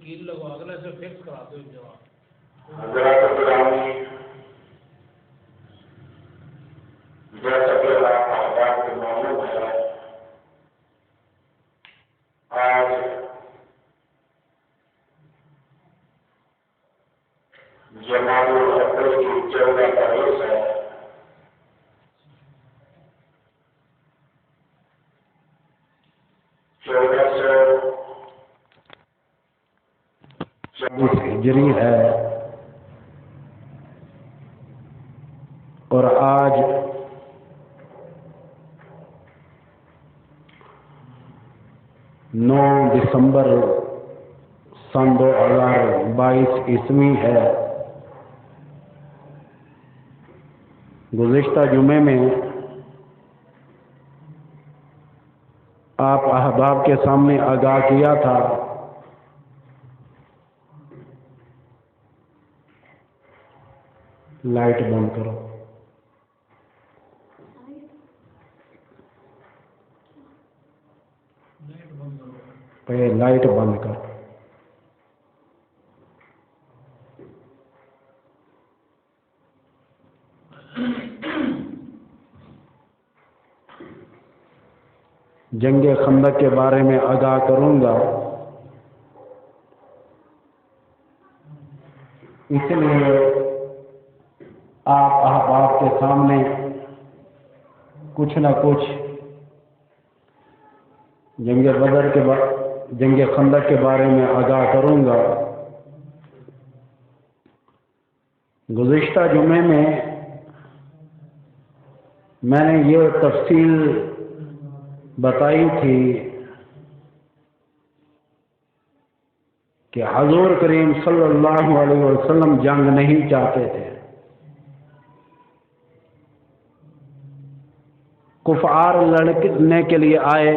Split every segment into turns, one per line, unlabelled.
کیل لگوا اگلے سے فکس کرا دو جواب
حضرات گرامی، جیسا کہ آپ احباب کو معلوم ہے، آج جماعت الاول کی 14 تاریخ ہے۔ ہجری ہے اور آج 9 دسمبر سن 2022 عیسوی ہے۔ گزشتہ جمعے میں آپ احباب کے سامنے آگاہ کیا تھا لائٹ بند کرو، پہلے لائٹ بند کرو۔ جنگ خندق کے بارے میں آگاہ کروں گا، اس لیے آپ احباب کے سامنے کچھ نہ کچھ جنگ خندق کے بارے میں آگاہ کروں گا۔ گزشتہ جمعے میں نے یہ تفصیل بتائی تھی کہ حضور کریم صلی اللہ علیہ وسلم جنگ نہیں چاہتے تھے۔ کفار لڑنے کے لیے آئے،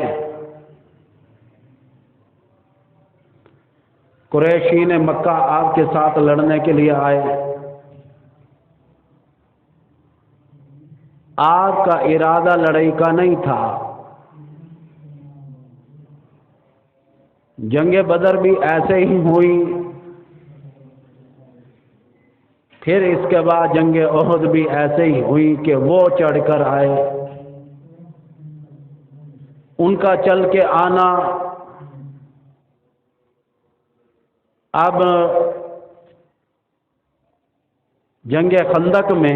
قریشین مکہ آپ کے ساتھ لڑنے کے لیے آئے، آپ کا ارادہ لڑائی کا نہیں تھا۔ جنگ بدر بھی ایسے ہی ہوئی، پھر اس کے بعد جنگ احد بھی ایسے ہی ہوئی کہ وہ چڑھ کر آئے۔ ان کا چل کے آنا اب جنگ خندق میں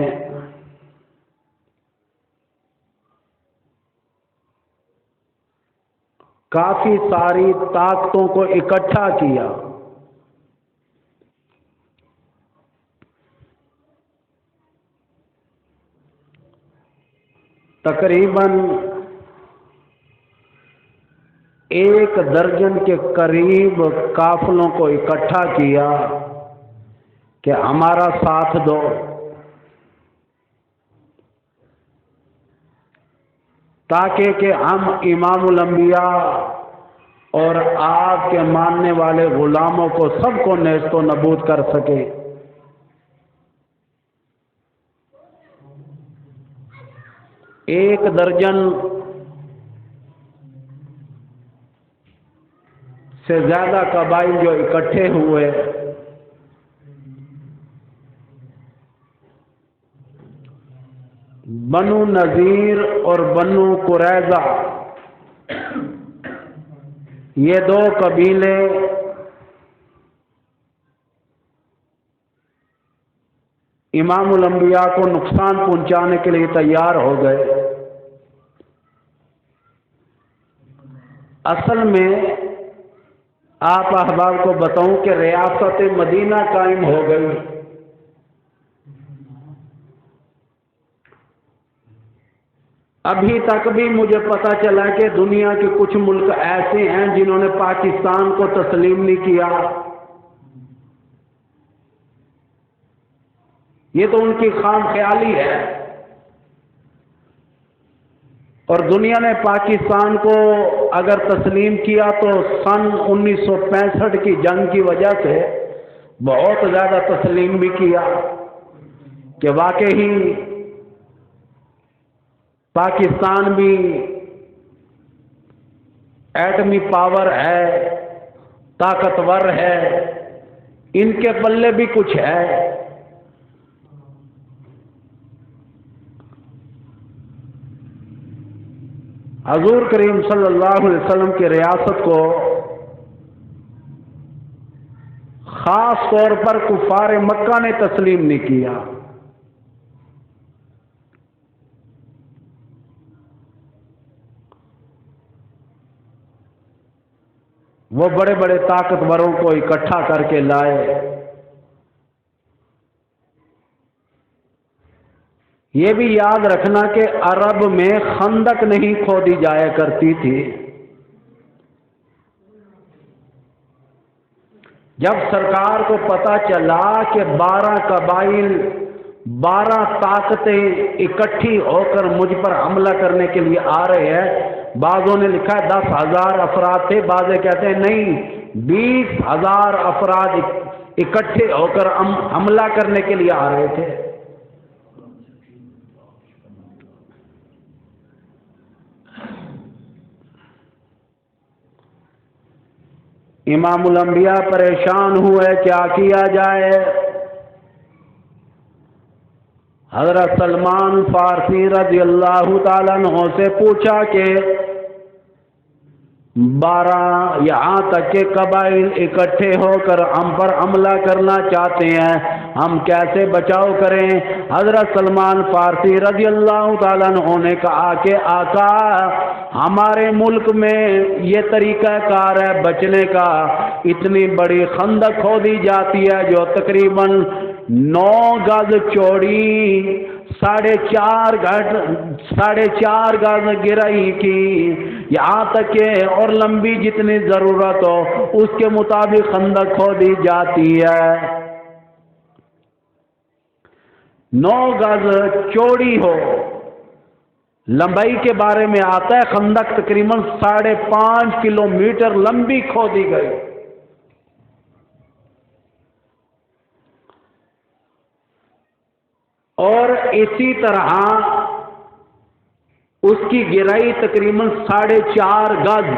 کافی ساری طاقتوں کو اکٹھا کیا۔ تقریباً 1 درجن کے قریب قافلوں کو اکٹھا کیا کہ ہمارا ساتھ دو۔ تاکہ کہ ہم امام الانبیاء اور آپ کے ماننے والے غلاموں کو سب کو نیست و نابود کر سکے۔ 1 درجن سے زیادہ قبائل جو اکٹھے ہوئے، بنو نذیر اور بنو قریظہ، یہ 2 قبیلے امام الانبیاء کو نقصان پہنچانے کے لیے تیار ہو گئے۔ اصل میں آپ احباب کو بتاؤں کہ ریاست مدینہ قائم ہو گئی۔ ابھی تک بھی مجھے پتا چلا کہ دنیا کے کچھ ملک ایسے ہیں جنہوں نے پاکستان کو تسلیم نہیں کیا۔ یہ تو ان کی خام خیالی ہے، اور دنیا نے پاکستان کو اگر تسلیم کیا تو سن 1965 کی جنگ کی وجہ سے بہت زیادہ تسلیم بھی کیا کہ واقعی پاکستان بھی ایٹمی پاور ہے طاقتور ہے، ان کے پلے بھی کچھ ہے۔ حضور کریم صلی اللہ علیہ وسلم کی ریاست کو خاص طور پر کفار مکہ نے تسلیم نہیں کیا۔ وہ بڑے بڑے طاقتوروں کو اکٹھا کر کے لائے۔ یہ بھی یاد رکھنا کہ عرب میں خندق نہیں کھودی جایا کرتی تھی۔ جب سرکار کو پتا چلا کہ 12 قبائل 12 طاقتیں اکٹھی ہو کر مجھ پر حملہ کرنے کے لیے آ رہے ہیں، بعضوں نے لکھا ہے 10,000 افراد تھے، بعض کہتے ہیں نہیں 20,000 افراد اکٹھے ہو کر حملہ کرنے کے لیے آ رہے تھے۔ امام الانبیاء پریشان ہوئے، کیا کیا جائے؟ حضرت سلمان فارسی رضی اللہ تعالیٰ عنہ سے پوچھا کہ 12 یہاں تک کہ قبائل اکٹھے ہو کر ہم پر حملہ کرنا چاہتے ہیں، ہم کیسے بچاؤ کریں؟ حضرت سلمان فارسی رضی اللہ تعالیٰ عنہ نے کہا کہ آقا ہمارے ملک میں یہ طریقہ کار ہے بچنے کا، اتنی بڑی خندق کھودی جاتی ہے جو تقریباً 9 گز چوڑی، 4.5 گز گہرائی کی، یہاں تک کہ اور لمبی جتنی ضرورت ہو اس کے مطابق خندق کھودی جاتی ہے۔ 9 گز چوڑی ہو، لمبائی کے بارے میں آتا ہے خندق تقریباً 5.5 کلومیٹر لمبی کھودی گئی۔ اور اسی طرح اس کی گہرائی تقریباً 4.5 گز۔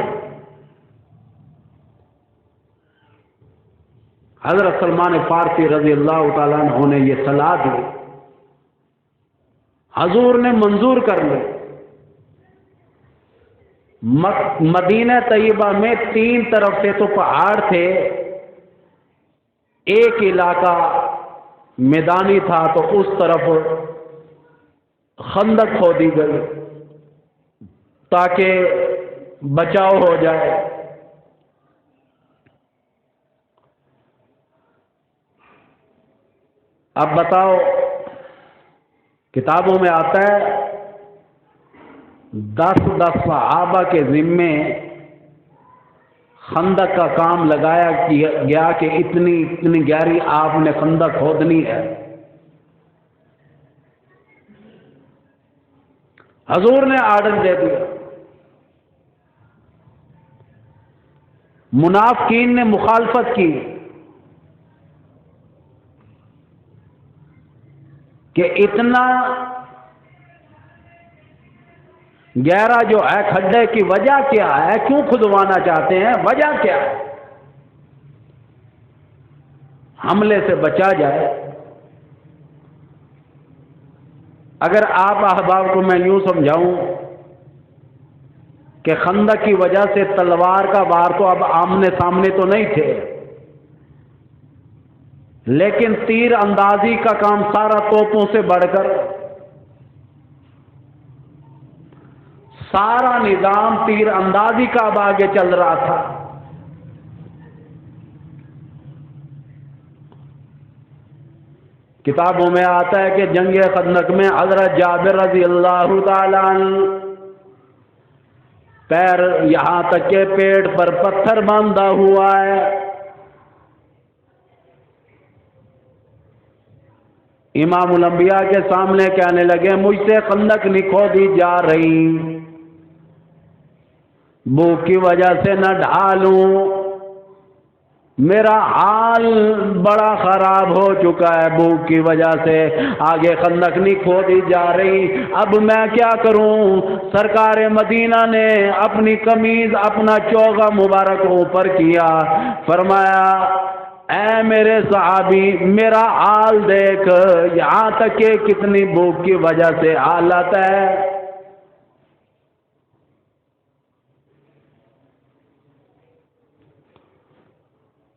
حضرت سلمان فارسی رضی اللہ تعالیٰ عنہ نے یہ صلاح دی، حضور نے منظور کر لی۔ مدینہ طیبہ میں 3 طرف سے تو پہاڑ تھے، ایک علاقہ میدانی تھا، تو اس طرف خندق کھودی گئی تاکہ بچاؤ ہو جائے۔ اب بتاؤ، کتابوں میں آتا ہے 10 صحابہ کے ذمے خندق کا کام لگایا گیا کہ اتنی گہری آپ نے خندق کھودنی ہے۔ حضور نے آرڈر دے دیا، منافقین نے مخالفت کی کہ اتنا گہرا جو ہے کھڈے کی وجہ کیا ہے، کیوں کھدوانا چاہتے ہیں، وجہ کیا ہے؟ حملے سے بچا جائے۔ اگر آپ احباب کو میں یوں سمجھاؤں کہ خندق کی وجہ سے تلوار کا وار تو اب آمنے سامنے تو نہیں تھے، لیکن تیر اندازی کا کام سارا توپوں سے بڑھ کر، سارا نظام تیر اندازی کا اب آگے چل رہا تھا۔ کتابوں میں آتا ہے کہ جنگ خندق میں حضرت جابر رضی اللہ تعالیٰ عنہ پیر یہاں تک کہ پیٹ پر پتھر باندھا ہوا ہے، امام الانبیاء کے سامنے کہنے لگے مجھ سے خندق نہیں کھودی جا رہی، بھوک کی وجہ سے نہ ڈھالوں، میرا حال بڑا خراب ہو چکا ہے بھوک کی وجہ سے، آگے خندق نہیں کھودی جا رہی، اب میں کیا کروں؟ سرکار مدینہ نے اپنی قمیض، اپنا چوغا مبارک اوپر کیا، فرمایا اے میرے صحابی میرا حال دیکھ، یہاں تک کہ کتنی بھوک کی وجہ سے حالت ہے۔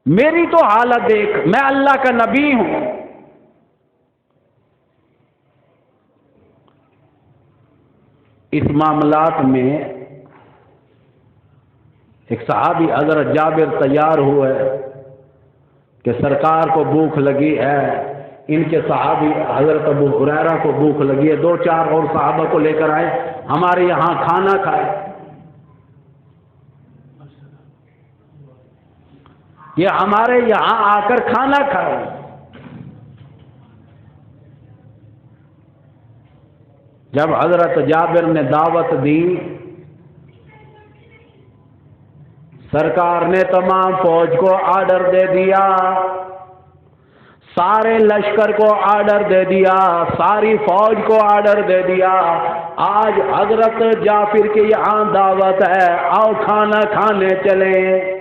میری تو حالت دیکھ، میں اللہ کا نبی ہوں۔ اس معاملات میں ایک صحابی حضرت جابر تیار ہوئے کہ سرکار کو بھوک لگی ہے، ان کے صحابی حضرت ابو ہریرہ کو بھوک لگی ہے، 2-4 اور صحابہ کو لے کر آئے، ہمارے یہاں کھانا کھائے۔ یہ ہمارے یہاں آ کر کھانا کھائے۔ جب حضرت جابر نے دعوت دی، سرکار نے تمام فوج کو آرڈر دے دیا، سارے لشکر کو آرڈر دے دیا، ساری فوج کو آرڈر دے دیا، آج حضرت جعفر کے یہاں دعوت ہے، آؤ کھانا کھانے چلیں۔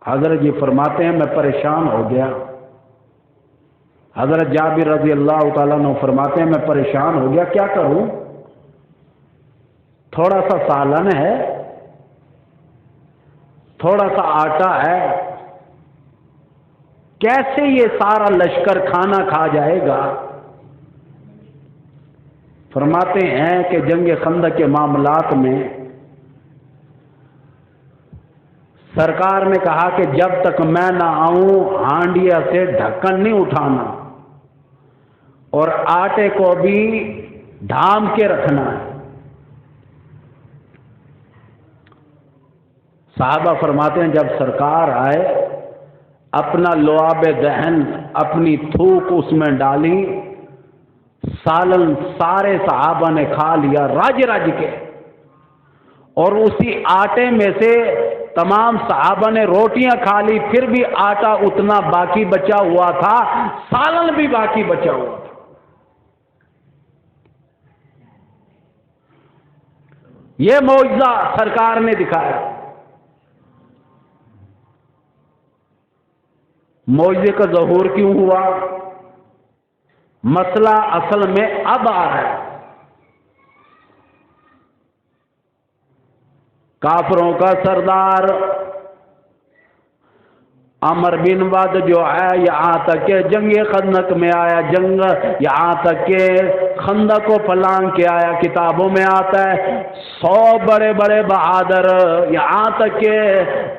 حضرت جی فرماتے ہیں میں پریشان ہو گیا۔ حضرت جابر رضی اللہ تعالیٰ عنہ فرماتے ہیں میں پریشان ہو گیا، کیا کروں؟ تھوڑا سا سالن ہے، تھوڑا سا آٹا ہے، کیسے یہ سارا لشکر کھانا کھا جائے گا؟ فرماتے ہیں کہ جنگ خندق کے معاملات میں سرکار نے کہا کہ جب تک میں نہ آؤں ہانڈیا سے ڈھکن نہیں اٹھانا، اور آٹے کو بھی ڈھام کے رکھنا ہے۔ صحابہ فرماتے ہیں جب سرکار آئے، اپنا لعاب دہن، اپنی تھوک اس میں ڈالی، سالن سارے صحابہ نے کھا لیا رج رج کے، اور اسی آٹے میں سے تمام صحابہ نے روٹیاں کھا لی، پھر بھی آٹا اتنا باقی بچا ہوا تھا، سالن بھی باقی بچا ہوا تھا۔ یہ معجزہ سرکار نے دکھایا۔ معجزے کا ظہور کیوں ہوا؟ مسئلہ اصل میں اب آ رہا ہے۔ کافروں کا سردار عمر بن واد جو ہے، یہاں تک کہ جنگ خندق میں آیا، یہاں تک کہ خندق کو پلانگ کے آیا، کتابوں میں آتا ہے 100 بڑے بڑے بہادر یہاں تک کہ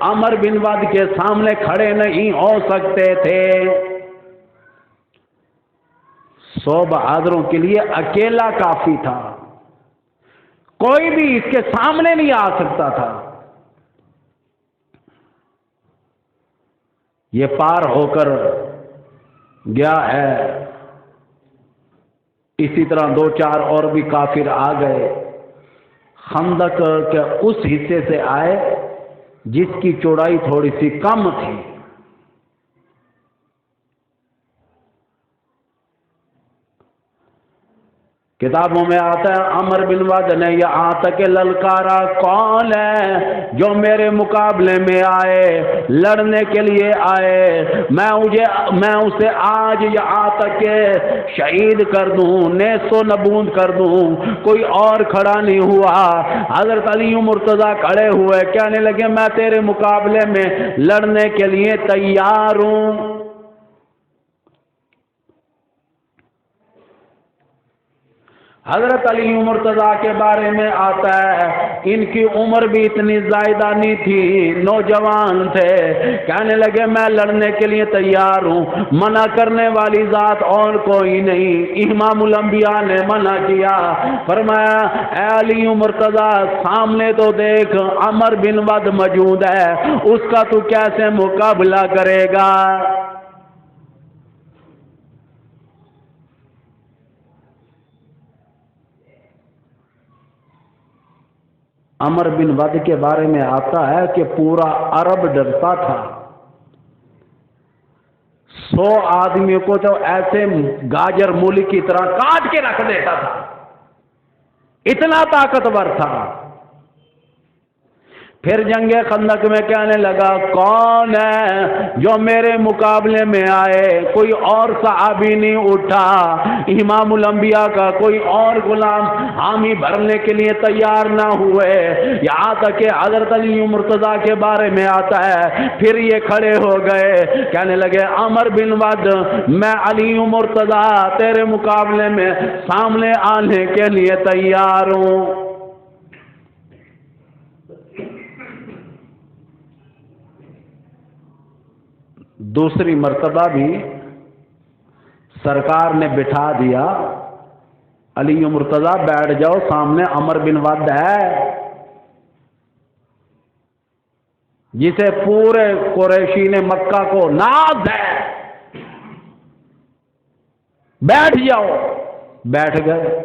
عمر بن واد کے سامنے کھڑے نہیں ہو سکتے تھے۔ 100 بہادروں کے لیے اکیلا کافی تھا، کوئی بھی اس کے سامنے نہیں آ سکتا تھا۔ یہ پار ہو کر گیا ہے۔ اسی طرح 2-4 اور بھی کافر آ گئے، خندق کے اس حصے سے آئے جس کی چوڑائی تھوڑی سی کم تھی۔ کتابوں میں آتا ہے عمر بن واد نے یہاں تک للکارا کون ہے جو میرے مقابلے میں آئے، لڑنے کے لیے آئے، میں اسے آج یہاں تک کہ شہید کر دوں، نیست و نبود کر دوں۔ کوئی اور کھڑا نہیں ہوا۔ حضرت علی مرتضیٰ کھڑے ہوئے، کہنے لگے میں تیرے مقابلے میں لڑنے کے لیے تیار ہوں۔ حضرت علی مرتضیٰ کے بارے میں آتا ہے ان کی عمر بھی اتنی زائدہ نہیں تھی، نوجوان تھے، کہنے لگے میں لڑنے کے لیے تیار ہوں، منع کرنے والی ذات اور کوئی نہیں۔ امام الانبیاء نے منع کیا، فرمایا اے علی مرتضیٰ سامنے تو دیکھ عمر بن واد موجود ہے، اس کا تو کیسے مقابلہ کرے گا؟ عمر بن ود کے بارے میں آتا ہے کہ پورا عرب ڈرتا تھا، 100 آدمیوں کو تو ایسے گاجر مولی کی طرح کاٹ کے رکھ دیتا تھا، اتنا طاقتور تھا۔ پھر جنگ خندق میں کہنے لگا کون ہے جو میرے مقابلے میں آئے؟ کوئی اور صحابی نہیں اٹھا، امام الانبیاء کا کوئی اور غلام حامی بھرنے کے لیے تیار نہ ہوئے، یہاں تک کہ حضرت علی مرتضیٰ کے بارے میں آتا ہے، پھر یہ کھڑے ہو گئے، کہنے لگے عمر بن ود میں علی مرتضیٰ تیرے مقابلے میں سامنے آنے کے لیے تیار ہوں۔ دوسری مرتبہ بھی سرکار نے بٹھا دیا، علی مرتضیٰ بیٹھ جاؤ، سامنے عمر بن ود ہے جسے پورے قریشی نے مکہ کو ناز ہے، بیٹھ جاؤ۔ بیٹھ گئے۔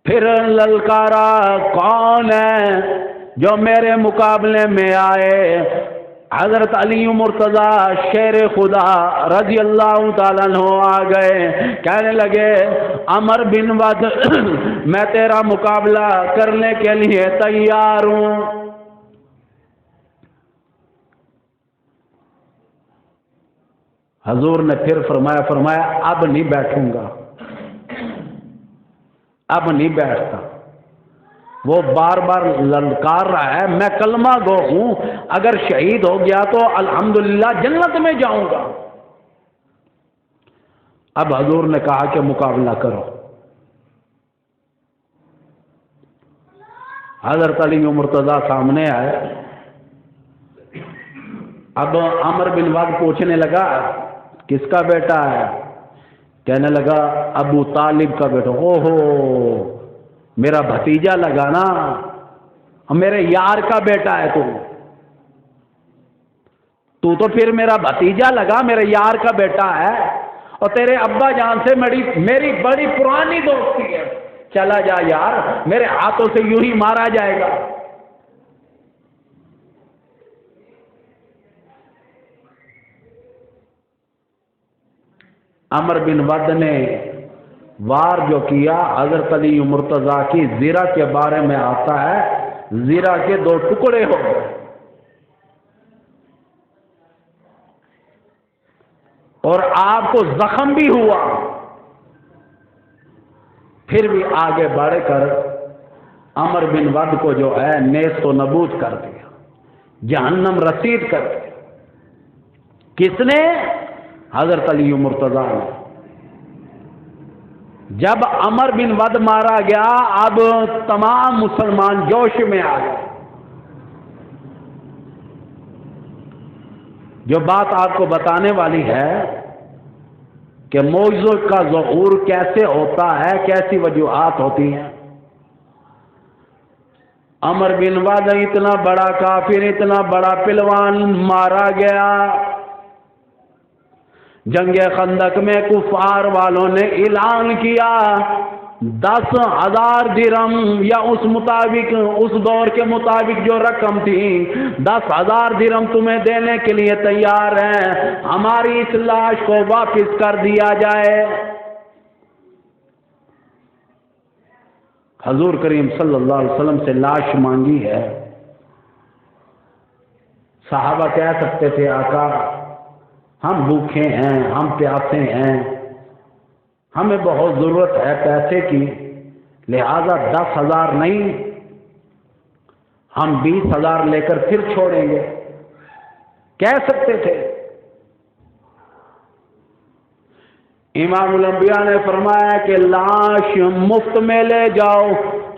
پھر للکارا کون ہے جو میرے مقابلے میں آئے؟ حضرت علی مرتضیٰ شیر خدا رضی اللہ تعالیٰ عنہ آ گئے، کہنے لگے عمر بن ود میں تیرا مقابلہ کرنے کے لیے تیار ہوں۔ حضور نے پھر فرمایا اب نہیں بیٹھوں گا، اب نہیں بیٹھتا۔ وہ بار بار للکار رہا ہے، میں کلمہ گو ہوں، اگر شہید ہو گیا تو الحمدللہ جنت میں جاؤں گا۔ اب حضور نے کہا کہ مقابلہ کرو۔ حضرت علی مرتضیٰ سامنے آئے۔ اب عمر بن ود پوچھنے لگا کس کا بیٹا ہے؟ کہنے لگا ابو طالب کا بیٹا۔ اوہو، میرا بھتیجا لگا نا، میرے یار کا بیٹا ہے تو تو پھر میرا بھتیجا لگا، میرے یار کا بیٹا ہے، اور تیرے ابا جان سے میری بڑی پرانی دوستی ہے، چلا جا یار، میرے ہاتھوں سے یوں ہی مارا جائے گا۔ عمر بن ود نے وار جو کیا حضرت علی مرتضیٰ کی زرہ کے بارے میں آتا ہے، زرہ کے 2 ٹکڑے ہو گئے، اور آپ کو زخم بھی ہوا۔ پھر بھی آگے بڑھ کر عمر بن ود کو جو ہے نیست و نبود کر دیا، جہنم رسید کر دیا۔ کس نے؟ حضرت علی مرتضیٰ نے۔ جب عمر بن ود مارا گیا، اب تمام مسلمان جوش میں آ گئے۔ جو بات آپ کو بتانے والی ہے کہ معجزوں کا ظہور کیسے ہوتا ہے، کیسی وجوہات ہوتی ہیں۔ عمر بن ود اتنا بڑا کافر، اتنا بڑا پلوان مارا گیا۔ جنگ خندق میں کفار والوں نے اعلان کیا 10,000 درہم، یا اس دور کے مطابق جو رقم تھی 10,000 درہم تمہیں دینے کے لیے تیار ہیں، ہماری اس لاش کو واپس کر دیا جائے۔ حضور کریم صلی اللہ علیہ وسلم سے لاش مانگی ہے۔ صحابہ کہہ سکتے تھے آقا ہم بھوکے ہیں، ہم پیاسے ہیں، ہمیں بہت ضرورت ہے پیسے کی، لہذا 10,000 نہیں، ہم 20,000 لے کر پھر چھوڑیں گے، کہہ سکتے تھے۔ امام الانبیاء نے فرمایا کہ لاش مفت میں لے جاؤ،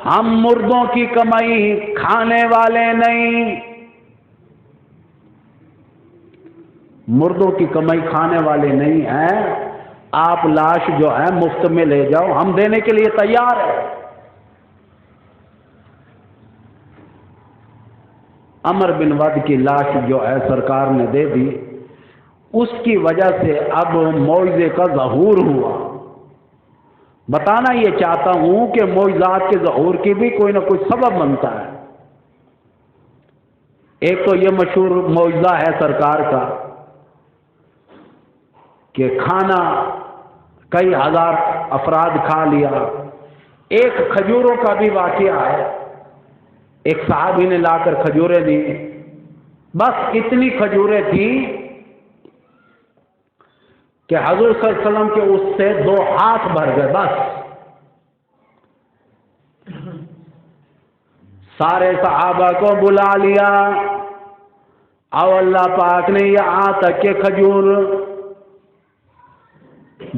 ہم مردوں کی کمائی کھانے والے نہیں، مردوں کی کمائی کھانے والے نہیں ہیں، آپ لاش جو ہے مفت میں لے جاؤ، ہم دینے کے لیے تیار ہیں۔ عمر بن ود کی لاش جو ہے سرکار نے دے دی، اس کی وجہ سے اب معجزے کا ظہور ہوا۔ بتانا یہ چاہتا ہوں کہ معجزات کے ظہور کی بھی کوئی نہ کوئی سبب بنتا ہے۔ ایک تو یہ مشہور معجزہ ہے سرکار کا کہ کھانا کئی ہزار افراد کھا لیا۔ ایک کھجوروں کا بھی واقعہ ہے، ایک صحابی نے لا کر کھجوریں دی، بس اتنی کھجوریں تھیں کہ حضور صلی اللہ علیہ وسلم کے اس سے 2 ہاتھ بھر گئے۔ بس سارے صحابہ کو بلا لیا، او اللہ پاک نے یہاں تک کہ کھجور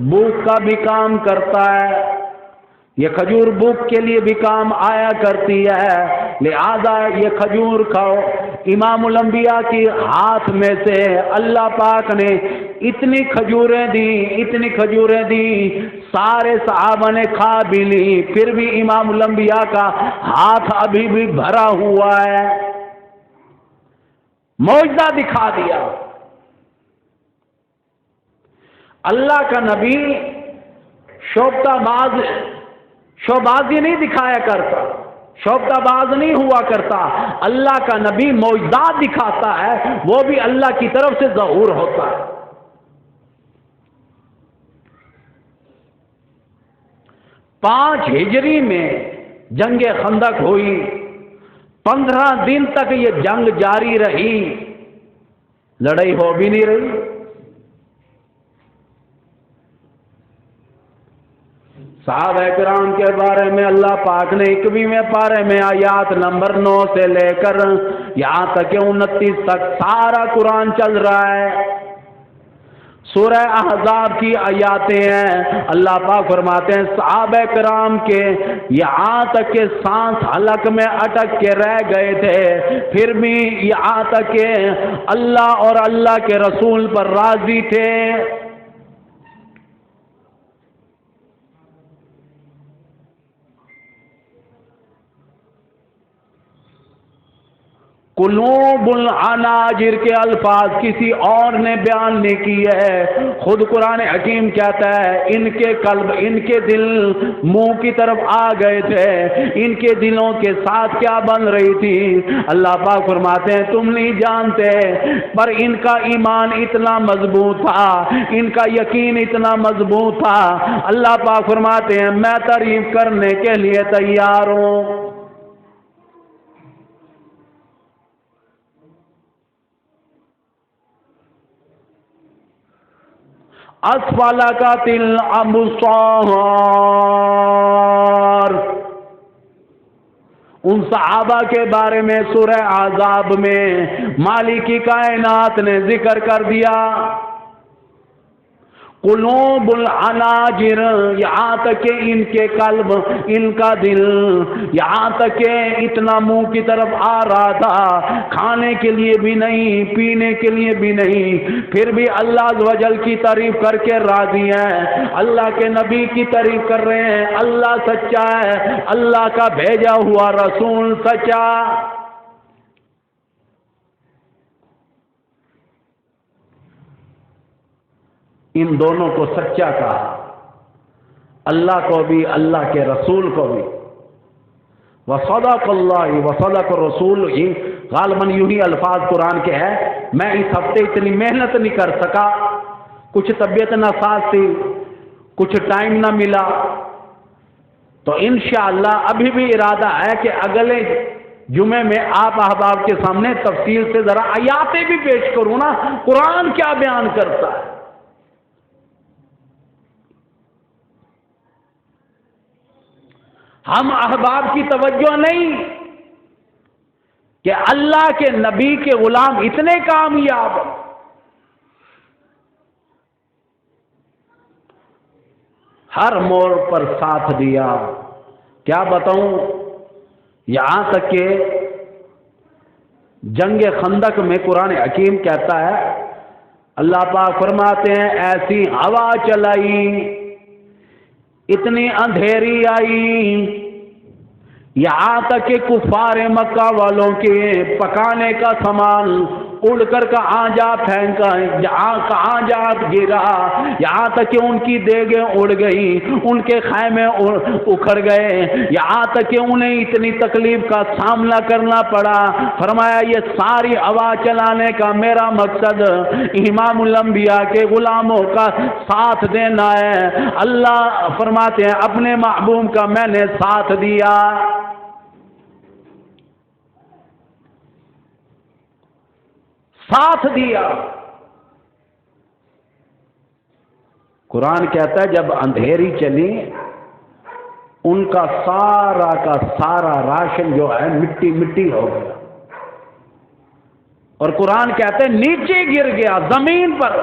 بھوک کا بھی کام کرتا ہے، یہ کھجور بھوک کے لیے بھی کام آیا کرتی ہے، لہذا یہ کھجور کھاؤ۔ امام الانبیاء کی ہاتھ میں سے اللہ پاک نے اتنی کھجوریں دی، سارے صحابہ نے کھا بھی لی، پھر بھی امام الانبیاء کا ہاتھ ابھی بھی بھرا ہوا ہے۔ معجزہ دکھا دیا۔ اللہ کا نبی شوبازی نہیں دکھایا کرتا، شوبدہ باز نہیں ہوا کرتا۔ اللہ کا نبی معجزات دکھاتا ہے، وہ بھی اللہ کی طرف سے ظہور ہوتا ہے۔ 5 ہجری میں جنگ خندق ہوئی، 15 دن تک یہ جنگ جاری رہی، لڑائی ہو بھی نہیں رہی۔ صحابہ کرام کے بارے میں اللہ پاک نے 21ویں پارے میں آیات نمبر 9 سے لے کر یہاں تک کہ 29 تک سارا قرآن چل رہا ہے۔ سورہ احزاب کی آیاتیں ہیں۔ اللہ پاک فرماتے ہیں صحابہ کرام کے یہاں تک کہ سانس حلق میں اٹک کے رہ گئے تھے، پھر بھی یہاں تک کہ اللہ اور اللہ کے رسول پر راضی تھے۔ قلوب العناجر کے الفاظ کسی اور نے بیان نہیں کیے ہے، خود قرآن حکیم کہتا ہے ان کے قلب، ان کے دل منہ کی طرف آ گئے تھے، ان کے دلوں کے ساتھ کیا بن رہی تھی اللہ پاک فرماتے ہیں تم نہیں جانتے، پر ان کا ایمان اتنا مضبوط تھا، ان کا یقین اتنا مضبوط تھا۔ اللہ پاک فرماتے ہیں میں تعریف کرنے کے لیے تیار ہوں۔ اسفلکت الابصار، ان صحابہ کے بارے میں سورہ احزاب میں مالک کائنات نے ذکر کر دیا۔ قلوب العناجر، یہاں تک کہ ان کے قلب، ان کا دل یہاں تک کہ اتنا منہ کی طرف آ رہا تھا، کھانے کے لیے بھی نہیں، پینے کے لیے بھی نہیں، پھر بھی اللہ عز و جل کی تعریف کر کے راضی ہیں، اللہ کے نبی کی تعریف کر رہے ہیں، اللہ سچا ہے، اللہ کا بھیجا ہوا رسول سچا۔ ان دونوں کو سچا کہا، اللہ کو بھی اللہ کے رسول کو بھی۔ وصدق اللہ وصدق الرسول، غالباً یوں ہی الفاظ قرآن کے ہیں۔ میں اس ہفتے اتنی محنت نہیں کر سکا، کچھ طبیعت ناساز تھی، کچھ ٹائم نہ ملا، تو انشاءاللہ ابھی بھی ارادہ ہے کہ اگلے جمعے میں آپ احباب کے سامنے تفصیل سے ذرا آیاتیں بھی پیش کروں نا، قرآن کیا بیان کرتا ہے۔ ہم احباب کی توجہ نہیں کہ اللہ کے نبی کے غلام اتنے کامیاب، ہر موڑ پر ساتھ دیا۔ کیا بتاؤں، یہاں تک کہ جنگ خندق میں قرآن حکیم کہتا ہے، اللہ پاک فرماتے ہیں ایسی ہوا چلائی، اتنی اندھیری آئی، یہاں تک کہ کفار مکہ والوں کے پکانے کا سامان اڑ کر کہاں جا پھینکا، کہاں جا گرا، یہاں تک کہ ان کی دیگیں اڑ گئی، ان کے خیمے اکھڑ گئے، یہاں تک کہ انہیں اتنی تکلیف کا سامنا کرنا پڑا۔ فرمایا یہ ساری ہوا چلانے کا میرا مقصد امام الانبیاء کے غلاموں کا ساتھ دینا ہے۔ اللہ فرماتے ہیں اپنے محبوب کا میں نے ساتھ دیا۔ ساتھ دیا۔ قرآن کہتا ہے جب اندھیری چلی ان کا سارا راشن جو ہے مٹی مٹی ہو گیا، اور قرآن کہتے ہیں نیچے گر گیا زمین پر،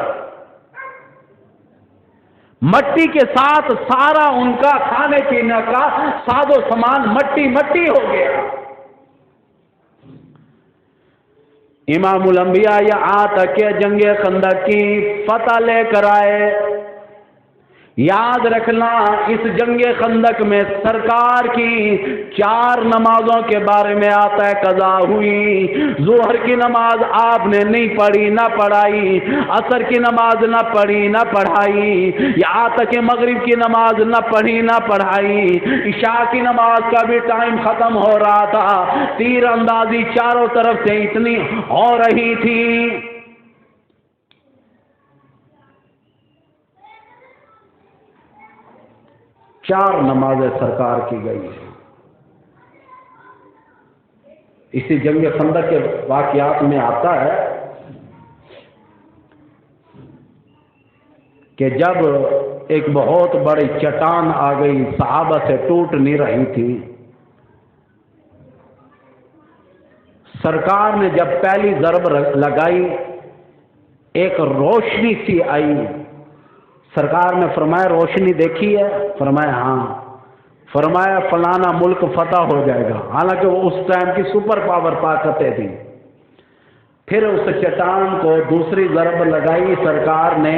مٹی کے ساتھ سارا ان کا کھانے پینے کا ساز و سامان مٹی مٹی ہو گیا۔ امام الانبیاء یہاں تک کہ جنگ خندق کی فتح لے کر آئے۔ یاد رکھنا اس جنگ خندق میں سرکار کی 4 نمازوں کے بارے میں آتا ہے قضا ہوئی۔ ظہر کی نماز آپ نے نہیں پڑھی نہ پڑھائی، عصر کی نماز نہ پڑھی نہ پڑھائی، یہاں تک کہ مغرب کی نماز نہ پڑھی نہ پڑھائی، عشاء کی نماز کا بھی ٹائم ختم ہو رہا تھا، تیر اندازی چاروں طرف سے اتنی ہو رہی تھی۔ 4 نمازیں سرکار کی گئی ہیں۔ اسی جنگ خندق کے واقعات میں آتا ہے کہ جب ایک بہت بڑی چٹان آ گئی، صحابہ سے ٹوٹ نہیں رہی تھی، سرکار نے جب پہلی ضرب لگائی ایک روشنی سی آئی، سرکار نے فرمایا روشنی دیکھی ہے؟ فرمایا ہاں۔ فرمایا فلانا ملک فتح ہو جائے گا، حالانکہ وہ اس ٹائم کی سپر پاور طاقتیں تھیں۔ پھر اس چٹان کو دوسری ضرب لگائی سرکار نے،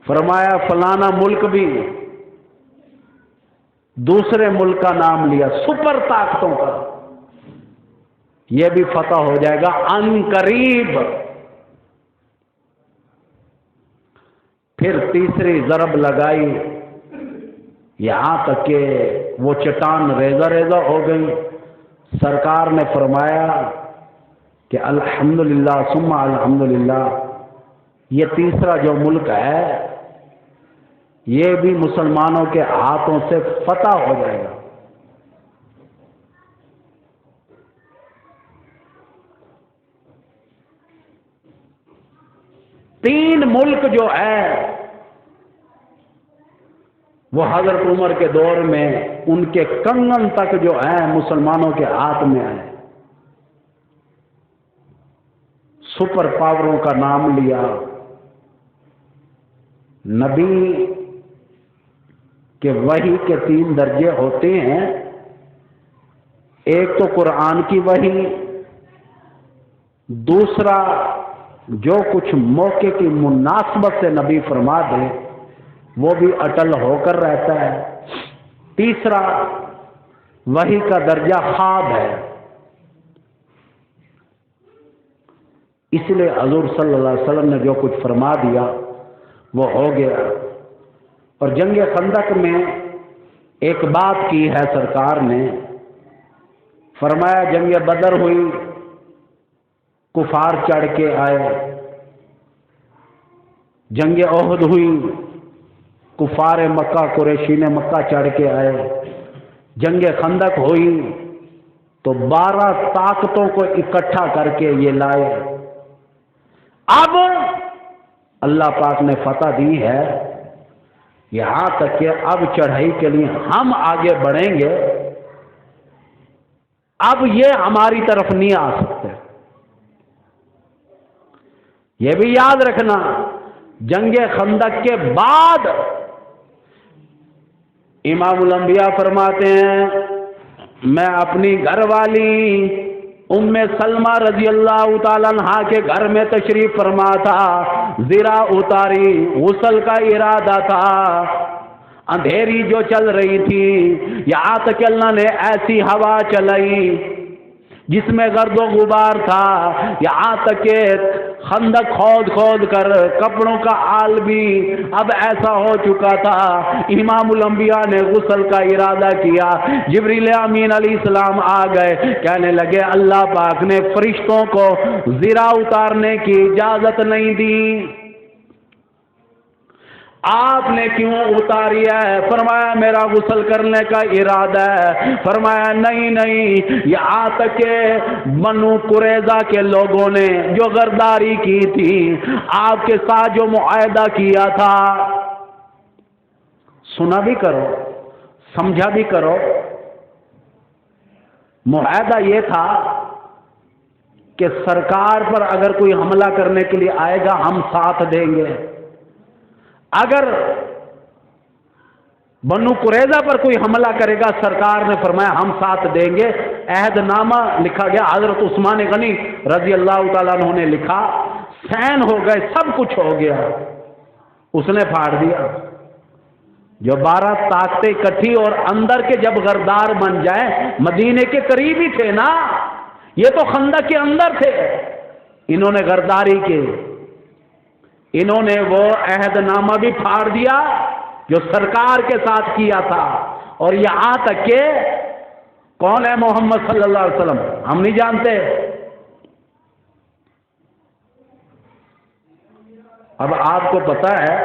فرمایا فلانا ملک بھی، دوسرے ملک کا نام لیا سپر طاقتوں کا، یہ بھی فتح ہو جائے گا ان قریب۔ پھر تیسری ضرب لگائی، یہاں تک کہ وہ چٹان ریزہ ریزہ ہو گئی۔ سرکار نے فرمایا کہ الحمدللہ ثم الحمدللہ، یہ تیسرا جو ملک ہے یہ بھی مسلمانوں کے ہاتھوں سے فتح ہو جائے گا۔ تین ملک جو ہے وہ حضرت عمر کے دور میں ان کے کنگن تک جو ہیں مسلمانوں کے ہاتھ میں آئے۔ سپر پاوروں کا نام لیا۔ نبی کے وحی کے 3 درجے ہوتے ہیں، ایک تو قرآن کی وحی، دوسرا جو کچھ موقع کی مناسبت سے نبی فرما دے وہ بھی اٹل ہو کر رہتا ہے، تیسرا وحی کا درجہ خواب ہے۔ اس لیے حضور صلی اللہ علیہ وسلم نے جو کچھ فرما دیا وہ ہو گیا۔ اور جنگ خندق میں ایک بات کی ہے سرکار نے، فرمایا جنگ بدر ہوئی، کفار چڑھ کے آئے، جنگ احد ہوئی، کفار مکہ قریشین مکہ چڑھ کے آئے، جنگ خندق ہوئی تو 12 طاقتوں کو اکٹھا کر کے یہ لائے۔ اب اللہ پاک نے فتح دی ہے، یہاں تک کہ اب چڑھائی کے لیے ہم آگے بڑھیں گے، اب یہ ہماری طرف نہیں آ سکتے۔ یہ بھی یاد رکھنا جنگ خندق کے بعد امام الانبیاء فرماتے ہیں میں اپنی گھر والی ام سلمہ رضی اللہ تعالیٰ عنہا کے گھر میں تشریف فرما تھا، زرا اتاری، غسل کا ارادہ تھا، اندھیری جو چل رہی تھی، یہاں تک اللہ نے ایسی ہوا چلائی جس میں گرد و غبار تھا، یہاں تک کہ خندق کھود کھود کر کپڑوں کا حال بھی اب ایسا ہو چکا تھا۔ امام الانبیاء نے غسل کا ارادہ کیا، جبریل امین علیہ السلام آ گئے، کہنے لگے اللہ پاک نے فرشتوں کو زرا اتارنے کی اجازت نہیں دی، آپ نے کیوں اتاری ہے؟ فرمایا میرا غسل کرنے کا ارادہ ہے۔ فرمایا نہیں، یہاں تک کہ بنو قریظہ کے لوگوں نے جو غداری کی تھی، آپ کے ساتھ جو معاہدہ کیا تھا، سنا بھی کرو سمجھا بھی کرو، معاہدہ یہ تھا کہ سرکار پر اگر کوئی حملہ کرنے کے لیے آئے گا ہم ساتھ دیں گے، اگر بنو قریظہ پر کوئی حملہ کرے گا سرکار نے فرمایا ہم ساتھ دیں گے۔ عہد نامہ لکھا گیا، حضرت عثمان غنی رضی اللہ تعالیٰ عنہ نے لکھا، سین ہو گئے، سب کچھ ہو گیا، اس نے پھاڑ دیا۔ جو 12 طاقتیں اکٹھی اور اندر کے جب غردار بن جائیں، مدینے کے قریب ہی تھے نا، یہ تو خندق کے اندر تھے، انہوں نے غرداری کی، انہوں نے وہ عہد نامہ بھی پھاڑ دیا جو سرکار کے ساتھ کیا تھا، اور یہاں تک کہ کون ہے محمد صلی اللہ علیہ وسلم ہم نہیں جانتے۔ اب آپ کو پتہ ہے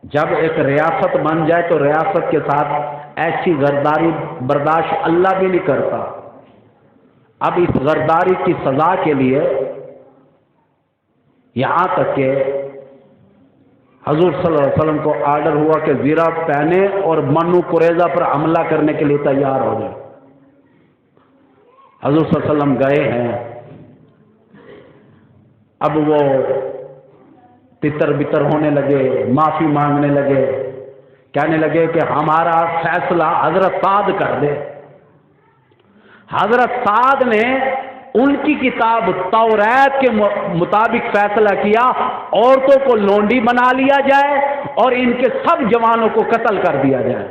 جب ایک ریاست بن جائے تو ریاست کے ساتھ ایسی غداری برداشت اللہ بھی نہیں کرتا۔ اب اس غداری کی سزا کے لیے یہاں تک کہ حضور صلی اللہ علیہ وسلم کو آرڈر ہوا کہ زیرہ پہنے اور بنو قریظہ پر حملہ کرنے کے لیے تیار ہو جائے۔ حضور صلی اللہ علیہ وسلم گئے ہیں، اب وہ تتر بتر ہونے لگے، معافی مانگنے لگے، کہنے لگے کہ ہمارا فیصلہ حضرت سعد کر دے۔ حضرت سعد نے ان کی کتاب توریت کے مطابق فیصلہ کیا، عورتوں کو لونڈی بنا لیا جائے اور ان کے سب جوانوں کو قتل کر دیا جائے۔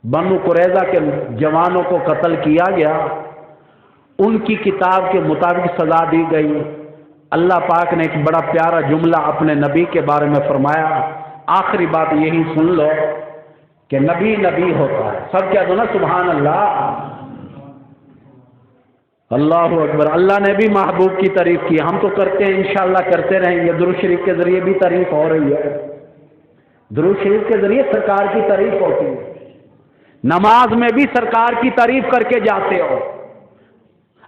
بنو قریظہ کے جوانوں کو قتل کیا گیا، ان کی کتاب کے مطابق سزا دی گئی۔ اللہ پاک نے ایک بڑا پیارا جملہ اپنے نبی کے بارے میں فرمایا، آخری بات یہی سن لو کہ نبی نبی ہوتا ہے، سب کہہ دو نا سبحان اللہ، اللہ اکبر۔ اللہ نے بھی محبوب کی تعریف کی، ہم تو کرتے ہیں، انشاءاللہ کرتے رہیں گے، درود شریف کے ذریعے بھی تعریف ہو رہی ہے، درود شریف کے ذریعے سرکار کی تعریف ہوتی ہے، نماز میں بھی سرکار کی تعریف کر کے جاتے ہو،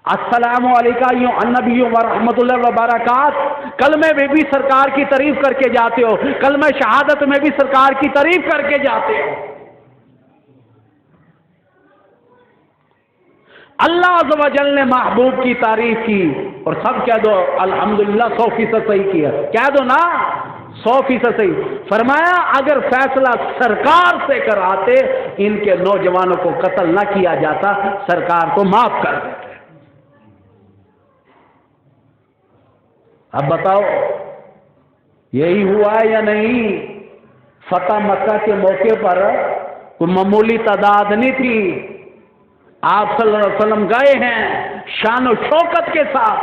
السلام علیکم النبی ورحمۃ اللہ وبرکاتہ، کلمے میں بھی سرکار کی تعریف کر کے جاتے ہو، کلمہ شہادت میں بھی سرکار کی تعریف کر کے جاتے ہو۔ اللہ عز و جل نے محبوب کی تعریف کی اور سب کہہ دو الحمدللہ، 100% صحیح کیا، کہہ دو نا 100% صحیح۔ فرمایا اگر فیصلہ سرکار سے کراتے ان کے نوجوانوں کو قتل نہ کیا جاتا، سرکار کو معاف کر دیتے۔ اب بتاؤ یہی ہوا ہے یا نہیں؟ فتح مکہ کے موقع پر کوئی معمولی تعداد نہیں تھی، آپ صلی اللہ علیہ وسلم گئے ہیں شان و شوکت کے ساتھ۔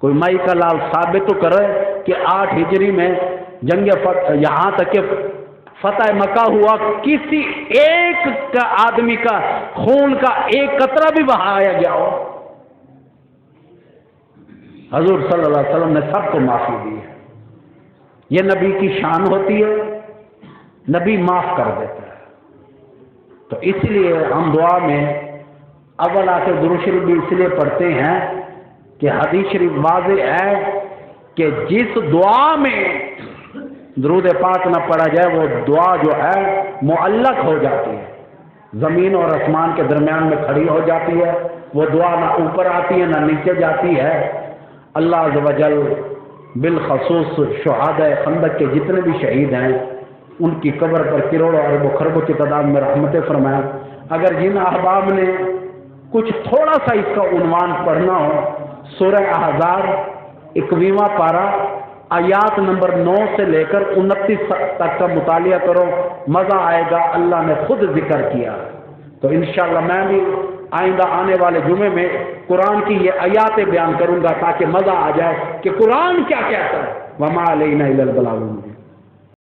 کوئی مائی کا لال ثابت تو کرے کہ 8 ہجری میں جنگ فتح، یہاں تک کہ فتح مکہ ہوا، کسی ایک آدمی کا خون کا ایک قطرہ بھی بہایا گیا ہو؟ حضور صلی اللہ علیہ وسلم نے سب کو معافی دی ہے، یہ نبی کی شان ہوتی ہے، نبی معاف کر دیتا ہے۔ تو اس لیے ہم دعا میں اول آ کے درود شریف بھی اس لیے پڑھتے ہیں کہ حدیث شریف واضح ہے کہ جس دعا میں درود پاک نہ پڑھا جائے وہ دعا جو ہے معلق ہو جاتی ہے، زمین اور آسمان کے درمیان میں کھڑی ہو جاتی ہے، وہ دعا نہ اوپر آتی ہے نہ نیچے جاتی ہے۔ اللہ عز و جل بالخصوص شہداء خندق کے جتنے بھی شہید ہیں ان کی قبر پر کروڑوں اربوں خربوں کی تعداد میں رحمتیں فرمائیں۔ اگر جن احباب نے کچھ تھوڑا سا اس کا عنوان پڑھنا ہو، سورہ احزاب 21واں پارہ آیات نمبر 9 سے لے کر 29 تک کا مطالعہ کرو، مزہ آئے گا۔ اللہ نے خود ذکر کیا تو انشاءاللہ میں بھی آئندہ آنے والے جمعے میں قرآن کی یہ آیاتیں بیان کروں گا تاکہ مزہ آ جائے کہ قرآن کیا کہتا ہے وما علینا الا البلاغ المبین۔